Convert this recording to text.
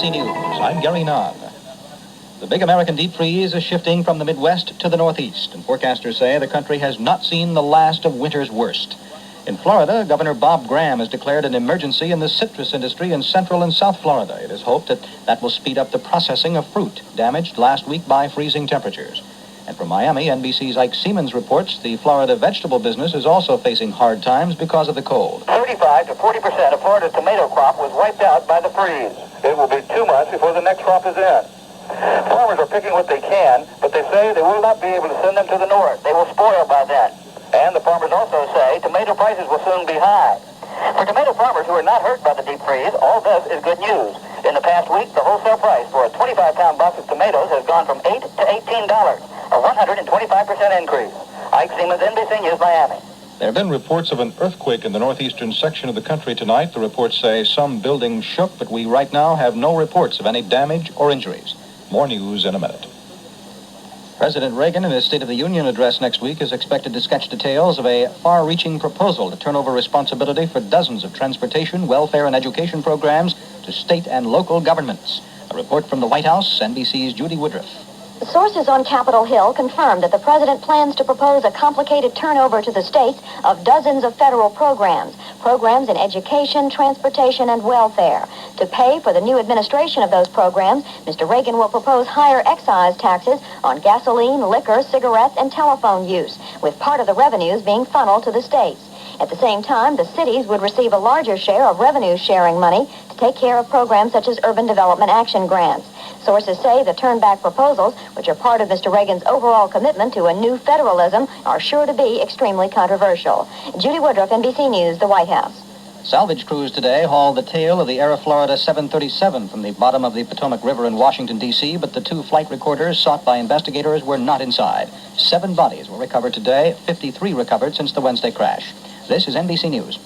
NBC News. I'm Gary Nunn. The big American deep freeze is shifting from the Midwest to the Northeast, and forecasters say the country has not seen the last of winter's worst. In Florida, Governor Bob Graham has declared an emergency in the citrus industry in Central and South Florida. It is hoped that will speed up the processing of fruit damaged last week by freezing temperatures. And from Miami, NBC's Ike Siemens reports the Florida vegetable business is also facing hard times because of the cold. 35 to 40% of Florida's tomato crop was wiped out by the freeze. It will be 2 months before the next crop is in. Farmers are picking what they can, but they say they will not be able to send them to the north. They will spoil by then. And the farmers also say tomato prices will soon be high. For tomato farmers who are not hurt by the deep freeze, all this is good news. In the past week, the wholesale price for a 25-pound box of tomatoes has gone from $8 to $18, a 125% increase. Ike Siemens, NBC News, Miami. There have been reports of an earthquake in the northeastern section of the country tonight. The reports say some buildings shook, but we right now have no reports of any damage or injuries. More news in a minute. President Reagan, in his State of the Union address next week, is expected to sketch details of a far-reaching proposal to turn over responsibility for dozens of transportation, welfare, and education programs to state and local governments. A report from the White House, NBC's Judy Woodruff. Sources on Capitol Hill confirmed that the president plans to propose a complicated turnover to the states of dozens of federal programs in education, transportation, and welfare. To pay for the new administration of those programs, Mr. Reagan will propose higher excise taxes on gasoline, liquor, cigarettes, and telephone use, with part of the revenues being funneled to the states. At the same time, the cities would receive a larger share of revenue-sharing money to take care of programs such as Urban Development Action Grants. Sources say the turnback proposals, which are part of Mr. Reagan's overall commitment to a new federalism, are sure to be extremely controversial. Judy Woodruff, NBC News, the White House. Salvage crews today hauled the tail of the Air Florida 737 from the bottom of the Potomac River in Washington, D.C., but the 2 flight recorders sought by investigators were not inside. 7 bodies were recovered today, 53 recovered since the Wednesday crash. This is NBC News.